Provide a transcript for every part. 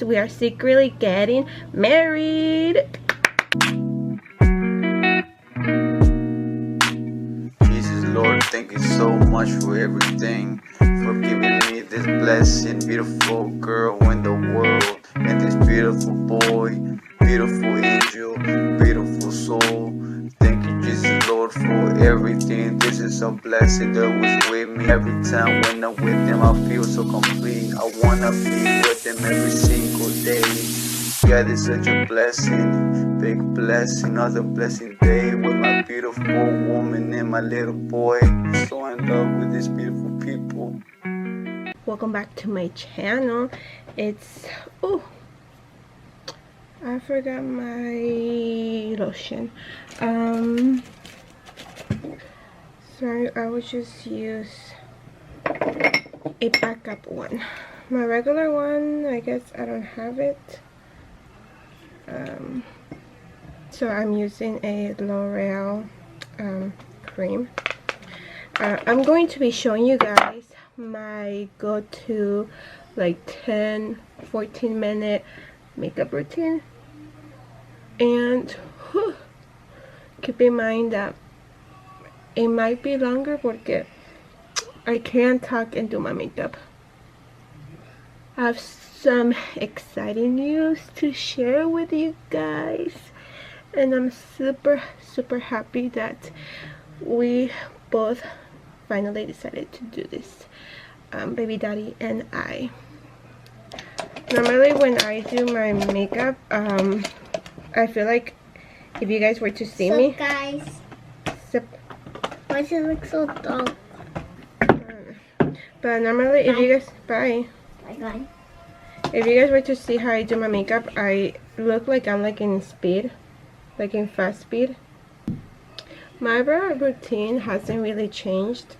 We are secretly getting married. Jesus, Lord, thank you so much for everything, for giving me this blessing, beautiful girl in the world, and this beautiful boy, beautiful angel, beautiful soul. Thank you, Jesus, Lord, for everything. This is a blessing that was with me. Every time when I'm with them, I feel so complete. I wanna be with them every single day. God is such a blessing, big blessing, another blessing day with my beautiful woman and my little boy. So in love with these beautiful people. Welcome back to my channel. It's I forgot my lotion. Sorry, I will just use a backup one. My regular one, I guess I don't have it. So I'm using a L'Oreal cream. I'm going to be showing you guys my go-to like 10-14 minute makeup routine, and keep in mind that it might be longer porque I can't talk and do my makeup. I have some exciting news to share with you guys, and I'm super happy that we both finally decided to do this, baby daddy and I. Normally when I do my makeup, I feel like if you guys were to see me, guys, why does it look so dark? But normally if you guys if you guys were to see how I do my makeup, I look like I'm like in speed, like in fast speed. My eyebrow routine hasn't really changed.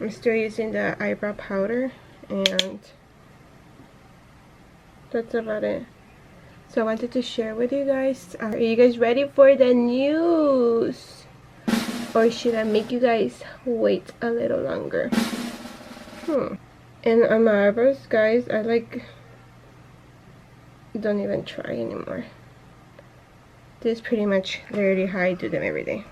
I'm still using the eyebrow powder, and that's about it. So I wanted to share with you guys. Are you guys ready for the news? Or should I make you guys wait a little longer? And on my eyebrows, guys, I like don't even try anymore. This is pretty much literally how I do them every day.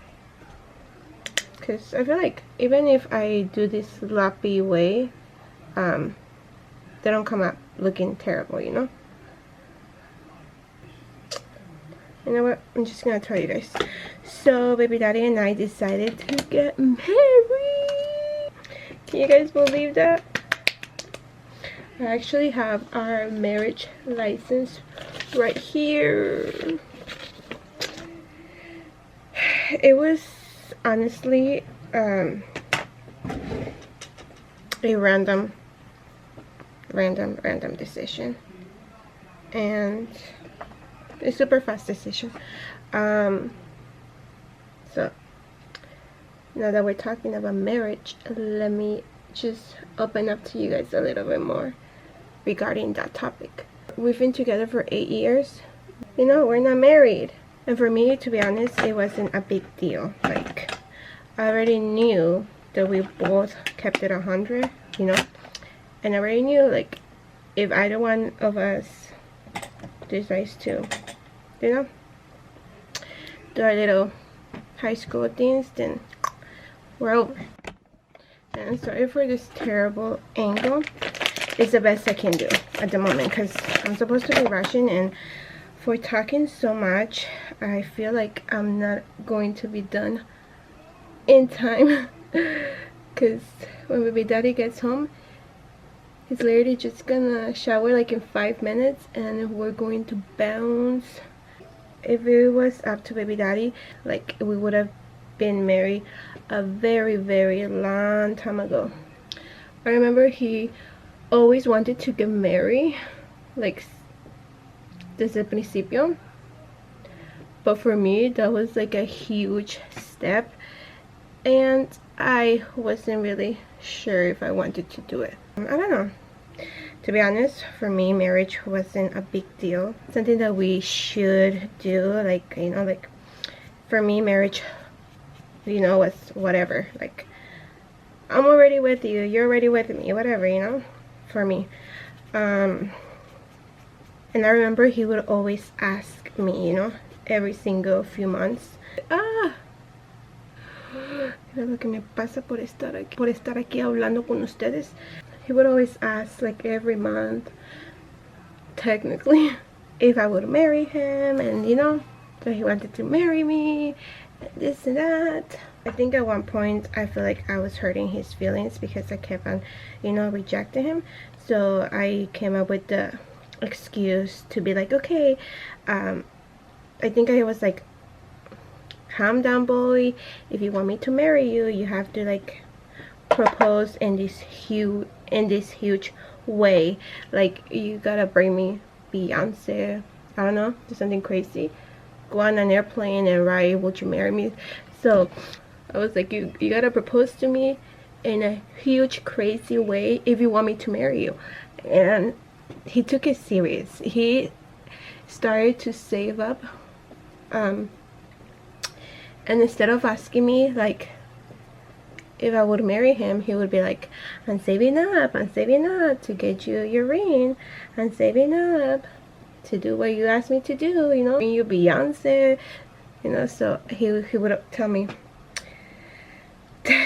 Because I feel like even if I do this sloppy way, they don't come out looking terrible, you know? You know what? I'm just gonna tell you guys. So, baby daddy and I decided to get married. Can you guys believe that? I actually have our marriage license right here. It was honestly a random decision, and a super fast decision. So now that we're talking about marriage, let me just open up to you guys a little bit more regarding that topic. We've been together for 8 years. You know, we're not married. And for me, to be honest, it wasn't a big deal. Like, I already knew that we both kept it 100, you know? And I already knew, like, if either one of us decides to, you know, do our little high school things, then we're over. And sorry for this terrible angle. It's the best I can do at the moment because I'm supposed to be rushing, and for talking so much, I feel like I'm not going to be done in time. Because when baby daddy gets home, he's literally just gonna shower like in 5 minutes, and we're going to bounce. If it was up to baby daddy, like, we would have been married a very long time ago. I remember he always wanted to get married, like, desde el principio, but for me that was like a huge step, and I wasn't really sure if I wanted to do it. I don't know, to be honest. For me, marriage wasn't a big deal, something that we should do, like, you know, like, for me marriage, you know, was whatever, like, I'm already with you, you're already with me, whatever, you know, for me. And I remember he would always ask me, you know, every single few months. Mira lo que me pasa por estar aquí hablando con ustedes. He would always ask, like, every month, technically, if I would marry him, and you know, that he wanted to marry me, this and that. I think at one point I feel like I was hurting his feelings because I kept on, you know, rejecting him. So I came up with the excuse to be like, okay, I think I was like, calm down, boy. If you want me to marry you, you have to like propose in this huge way. Like, you gotta bring me Beyonce, I don't know, do something crazy, go on an airplane and write, would you marry me? So I was like, you gotta propose to me in a huge crazy way if you want me to marry you. And he took it serious. He started to save up, and instead of asking me like if I would marry him, he would be like, I'm saving up to get you your ring, I'm saving up to do what you asked me to do, you know, you Beyonce, you know. So he would tell me.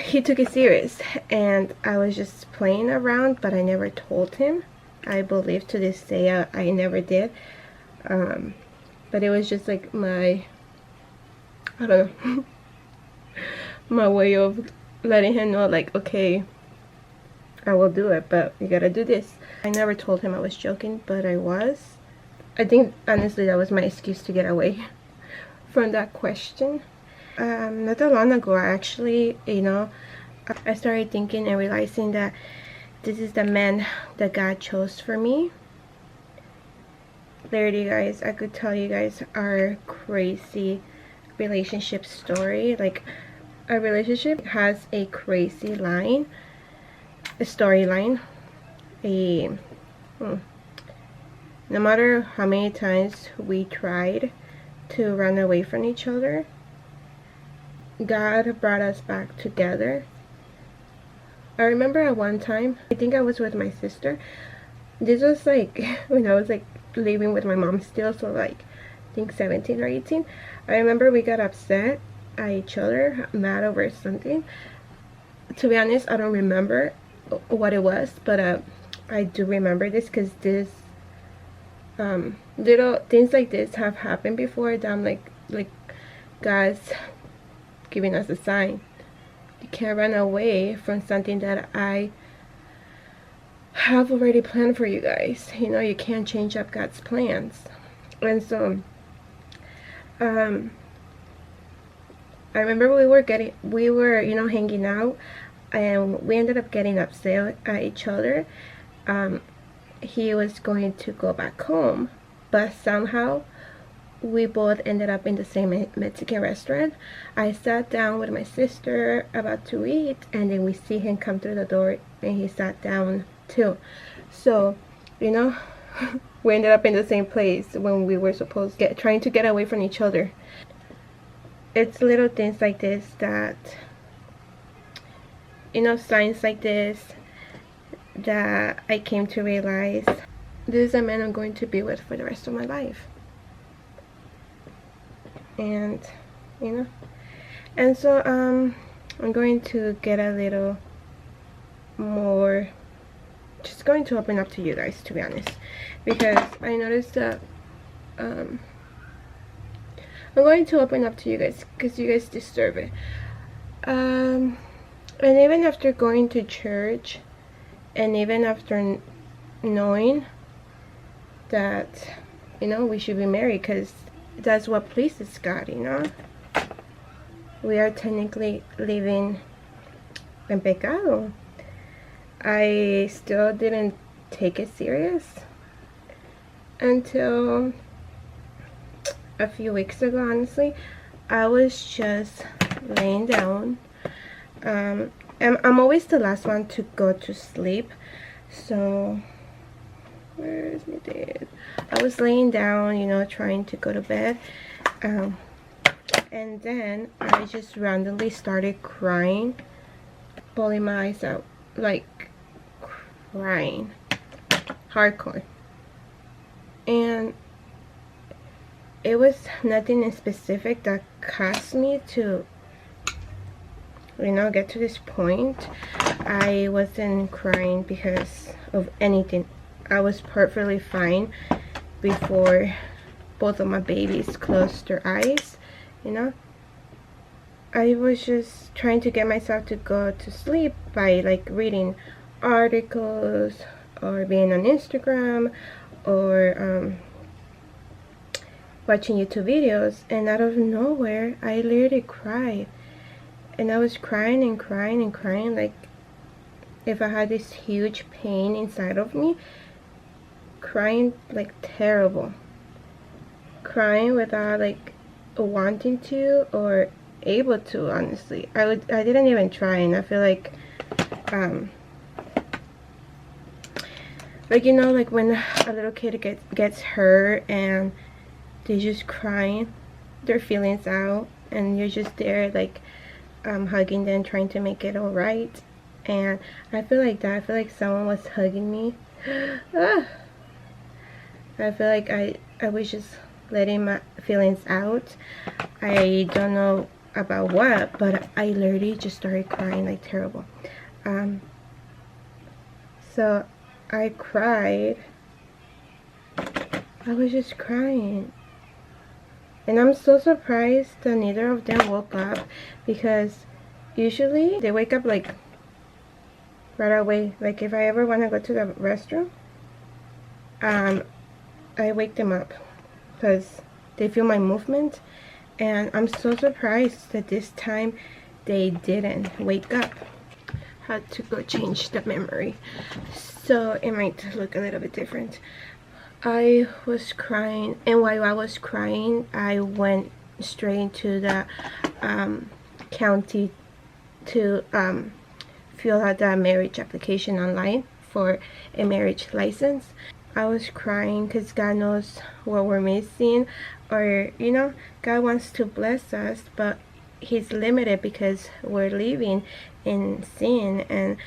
He took it serious, and I was just playing around, but I never told him. I believe to this day I never did, but it was just like my, I don't know, my way of letting him know, like, okay, I will do it, but you gotta do this. I never told him I was joking, but I was. I think honestly that was my excuse to get away from that question. Not that long ago, actually, you know, I started thinking and realizing that this is the man that God chose for me. Literally, guys, I could tell you guys our crazy relationship story. Like, our relationship has a crazy line, a storyline. No matter how many times we tried to run away from each other, God brought us back together. I remember at one time, I think I was with my sister. This was like when I was like living with my mom still, so like I think 17 or 18. I remember we got upset at each other, mad over something. To be honest, I don't remember what it was, but I do remember this because this little things like this have happened before that I'm like God's giving us a sign. You can't run away from something that I have already planned for you guys. You know, you can't change up God's plans. And so I remember we were you know, hanging out, and we ended up getting upset at each other. He was going to go back home, but somehow we both ended up in the same Mexican restaurant. I sat down with my sister about to eat, and then we see him come through the door, and he sat down too. So, you know, we ended up in the same place when we were supposed to trying to get away from each other. It's little things like this that, you know, signs like this that I came to realize this is a man I'm going to be with for the rest of my life. And you know, and so I'm going to get a little more, just going to open up to you guys, to be honest, because I noticed that I'm going to open up to you guys because you guys deserve it. And even after going to church, and even after knowing that, you know, we should be married because that's what pleases God, you know, we are technically living en pecado. I still didn't take it serious until a few weeks ago. Honestly, I was just laying down, and I'm always the last one to go to sleep, so where is my dad? I was laying down, you know, trying to go to bed, and then I just randomly started crying, bawling my eyes out, like crying hardcore. And it was nothing in specific that caused me to, you know, get to this point. I wasn't crying because of anything. I was perfectly fine before both of my babies closed their eyes, you know. I was just trying to get myself to go to sleep by like reading articles or being on Instagram or watching YouTube videos, and out of nowhere I literally cried. And I was crying and crying and crying, like if I had this huge pain inside of me, crying like terrible, crying without like wanting to or able to. Honestly, I didn't even try. And I feel like you know, like when a little kid gets hurt and they just crying their feelings out, and you're just there like hugging them, trying to make it all right. And I feel like that. I feel like someone was hugging me. I feel like I was just letting my feelings out. I don't know about what, but I literally just started crying like terrible. So I cried. I was just crying. And I'm so surprised that neither of them woke up, because usually they wake up like right away. Like if I ever want to go to the restroom, I wake them up because they feel my movement. And I'm so surprised that this time they didn't wake up. Had to go change the memory, so it might look a little bit different. I was crying, and while I was crying, I went straight into the county to fill out the marriage application online for a marriage license. I was crying because God knows what we're missing, or you know, God wants to bless us, but He's limited because we're living in sin, and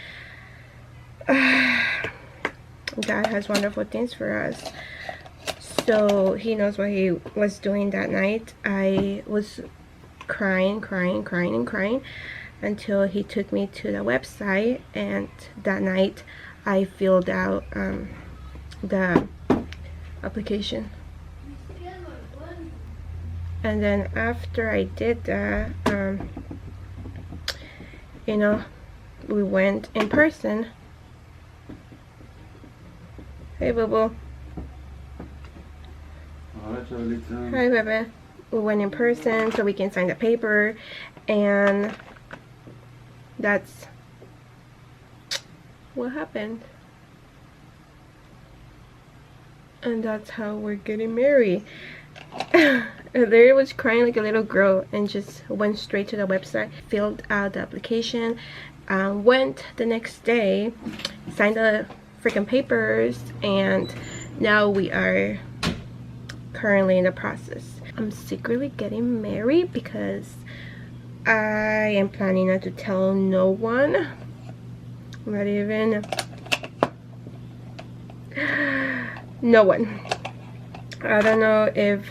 God has wonderful things for us. So He knows what He was doing that night. I was crying until He took me to the website, and that night I filled out the application. And then after I did that, you know, we went in person. Hey, boo boo. Hi, baby. We went in person so we can sign the paper, and that's what happened. And that's how we're getting married. Larry was crying like a little girl and just went straight to the website, filled out the application, went the next day, signed the freaking papers, and now we are currently in the process. I'm secretly getting married because I am planning not to tell no one, not even no one. I don't know if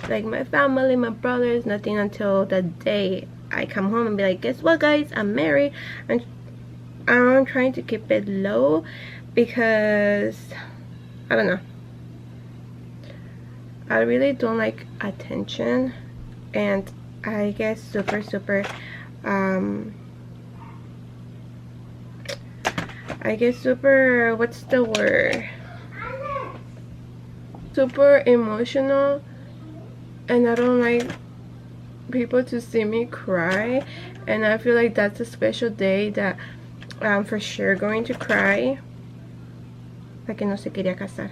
like my family, my brothers, nothing, until the day I come home and be like, guess what guys, I'm married. And I'm trying to keep it low because I don't know, I really don't like attention, and I get super what's the word, super emotional, and I don't like people to see me cry. And I feel like that's a special day that I'm for sure going to cry. La que no se quería casar.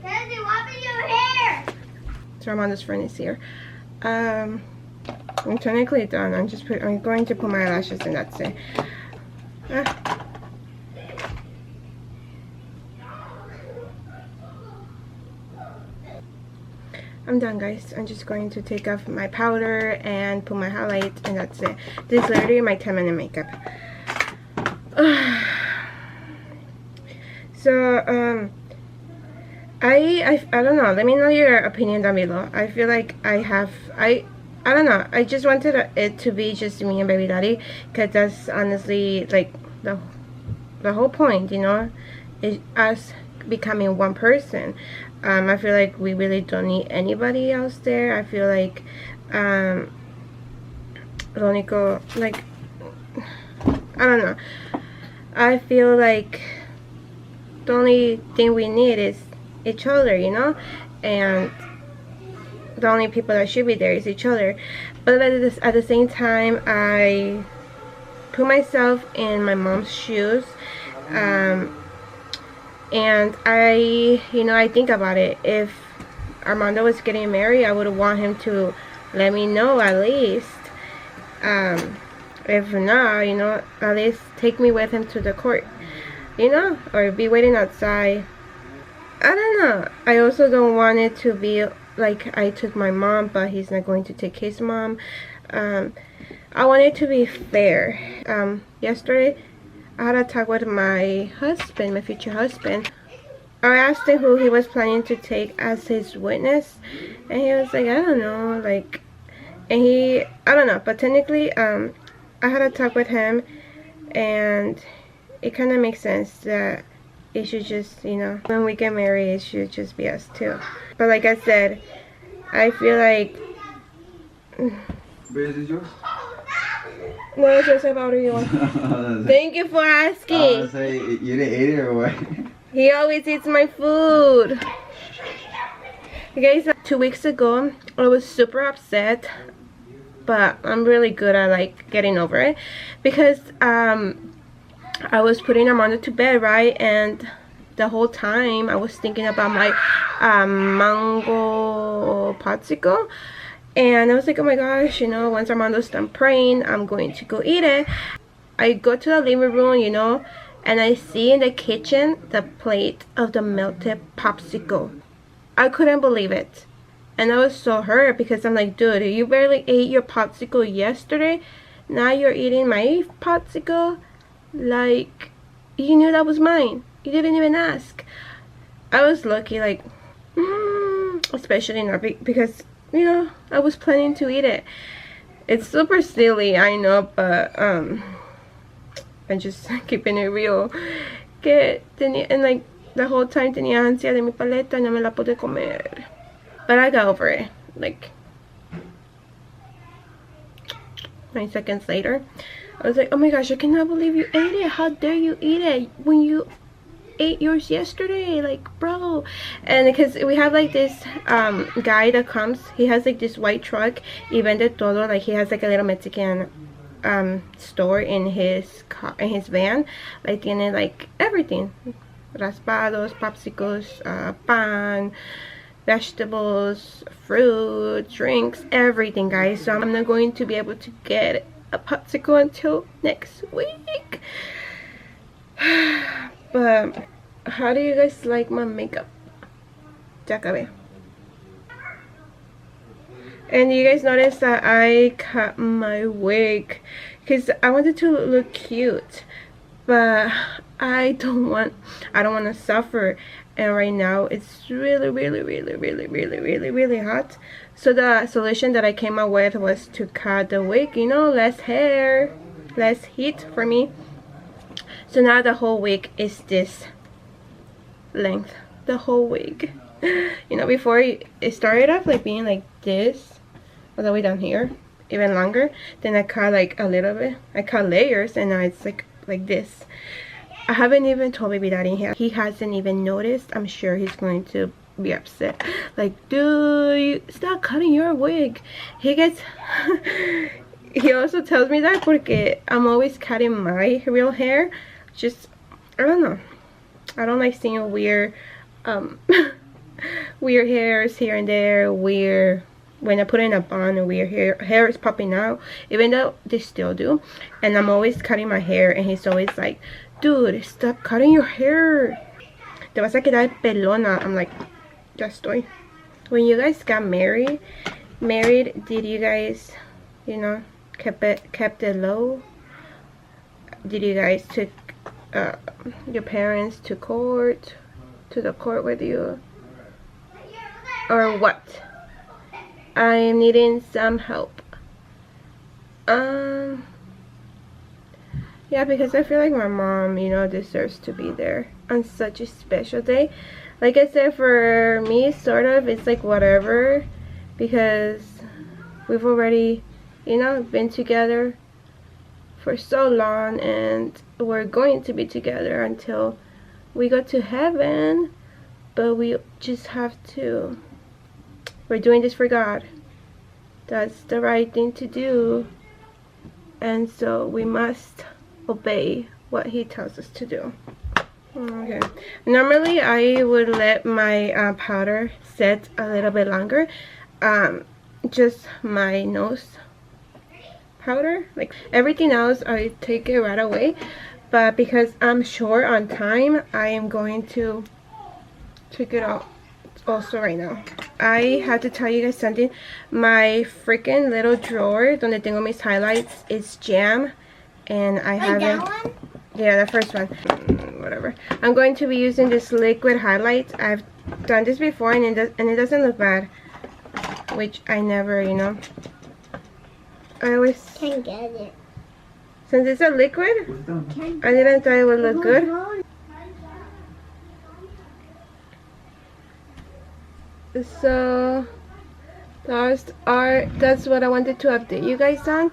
Daddy, what is your hair? So Armando's friend is here. I'm technically done. I'm going to put my eyelashes and that's it. I'm done, guys. I'm just going to take off my powder and put my highlight, and that's it. This is literally my 10-minute makeup. So I don't know. Let me know your opinion down below. I feel like I don't know. I just wanted it to be just me and baby daddy, because that's honestly like the whole point, you know, is us becoming one person. I feel like we really don't need anybody else there. I feel like lo único, like, I don't know. I feel like the only thing we need is each other, you know, and the only people that should be there is each other. But at the same time, I put myself in my mom's shoes, and I think about it. If Armando was getting married, I would want him to let me know at least. If not, at least take me with him to the court, or be waiting outside. I don't know. I also don't want it to be like I took my mom, but he's not going to take his mom. I want it to be fair. Yesterday, I had a talk with my husband, my future husband. I asked him who he was planning to take as his witness, and he was like, I don't know, like, and I don't know, but technically, I had a talk with him, and it kind of makes sense that it should just, when we get married, it should just be us two. But like I said, I feel like... Is it yours? No, it's just about you. Thank you for asking. Say, you didn't eat it or what? He always eats my food. Okay, so 2 weeks ago, I was super upset, but I'm really good at like getting over it, because I was putting Armando to bed, right? And the whole time I was thinking about my mango popsicle, and I was like, oh my gosh, once Armando's done praying, I'm going to go eat it. I go to the living room, and I see in the kitchen the plate of the melted popsicle. I couldn't believe it, and I was so hurt, because I'm like, dude, you barely ate your popsicle yesterday, now you're eating my popsicle. Like, you knew that was mine. You didn't even ask. I was lucky, like, especially not because, I was planning to eat it. It's super silly, I know, but, I'm just keeping it real. And like, the whole time tenía ansia de mi paleta, no me la pude comer. But I got over it, like, 9 seconds later. I was like, oh my gosh, I cannot believe you ate it. How dare you eat it when you ate yours yesterday? Like, bro. And because we have like this guy that comes, he has like this white truck, y vende todo. Like, he has like a little Mexican store in his car, in his van. Like, tiene like everything. Raspados, popsicles, pan, vegetables, fruit, drinks, everything, guys. So I'm not going to be able to get a popsicle until next week. But how do you guys like my makeup? Ya acabé. And you guys notice that I cut my wig because I wanted to look cute, but I don't want to suffer. And right now it's really hot. So the solution that I came up with was to cut the wig, less hair, less heat for me. So now the whole wig is this length, the whole wig. Before it started off like being like this, all the way down here, even longer. Then I cut like a little bit. I cut layers, and now it's like this. I haven't even told baby daddy here. He hasn't even noticed. I'm sure he's going to be upset. Like, dude, you stop cutting your wig. He gets he also tells me that porque I'm always cutting my real hair. Just, I don't know, I don't like seeing weird weird hairs here and there. Weird when I put in a bun, and weird hair is popping out, even though they still do. And I'm always cutting my hair, and he's always like, dude, stop cutting your hair, te vas a quedar pelona. I'm like, ya estoy. When you guys got married, did you guys, kept it low? Did you guys took your parents to the court with you, or what? I am needing some help. Yeah, because I feel like my mom, deserves to be there on such a special day. Like I said, for me, sort of, it's like whatever, because we've already, been together for so long, and we're going to be together until we go to heaven. But we just have to, we're doing this for God. That's the right thing to do, and so we must obey what he tells us to do. Okay, normally I would let my powder set a little bit longer, just my nose powder. Like everything else I take it right away, but because I'm short on time, I am going to take it out also right now. I have to tell you guys something. My freaking little drawer donde tengo mis highlights is jam, and I haven't. That one? Yeah, the first one. Whatever. I'm going to be using this liquid highlight. I've done this before, and it doesn't look bad, which I never, I always Can't get it. Since it's a liquid, I didn't thought it would look good. So that's what I wanted to update you guys on.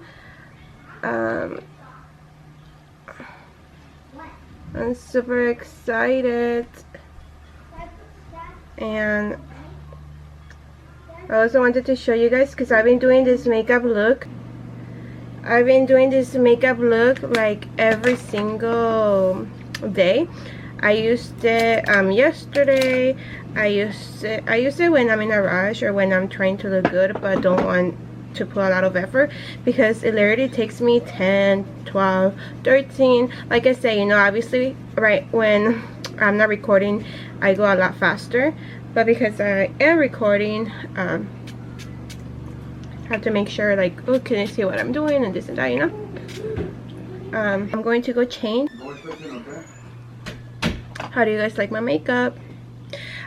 I'm super excited, and I also wanted to show you guys, because I've been doing this makeup look. Like every single day. I used it yesterday. I used it when I'm in a rush or when I'm trying to look good but don't want to put a lot of effort, because it literally takes me 10, 12, 13. Like I say, obviously right when I'm not recording I go a lot faster, but because I am recording, I have to make sure, like, oh, can I see what I'm doing and this and that, I'm going to go change. How do you guys like my makeup?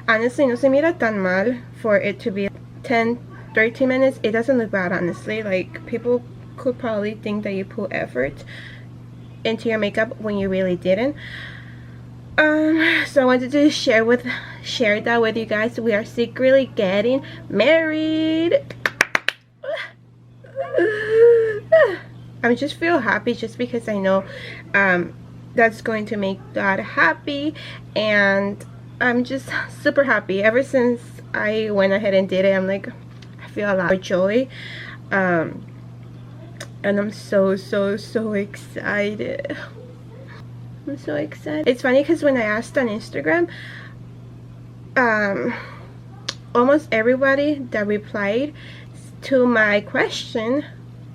Honestly, no se mira tan mal for it to be 10, 13 minutes. It doesn't look bad, honestly. Like, people could probably think that you put effort into your makeup when you really didn't. So I wanted to share that with you guys. We are secretly getting married. I just feel happy just because I know that's going to make God happy, and I'm just super happy. Ever since I went ahead and did it, I'm like, I feel a lot of joy, and I'm so excited. I'm so excited. It's funny because when I asked on Instagram, almost everybody that replied to my question,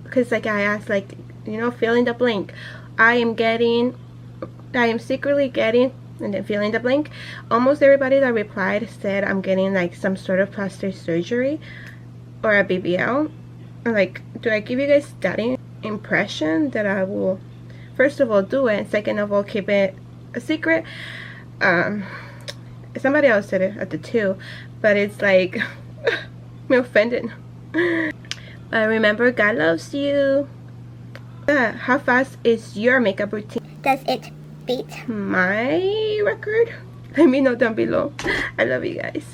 because like I asked, like, fill in the blank. I am secretly getting, and then fill in the blank. Almost everybody that replied said I'm getting like some sort of plastic surgery or a BBL. Like, do I give you guys that impression that I will, first of all, do it, and second of all, keep it a secret? Somebody else said it at the 2, but it's like me offended. Remember, God loves you. How fast is your makeup routine? Does it beat My record? Let me know down below. I love you guys.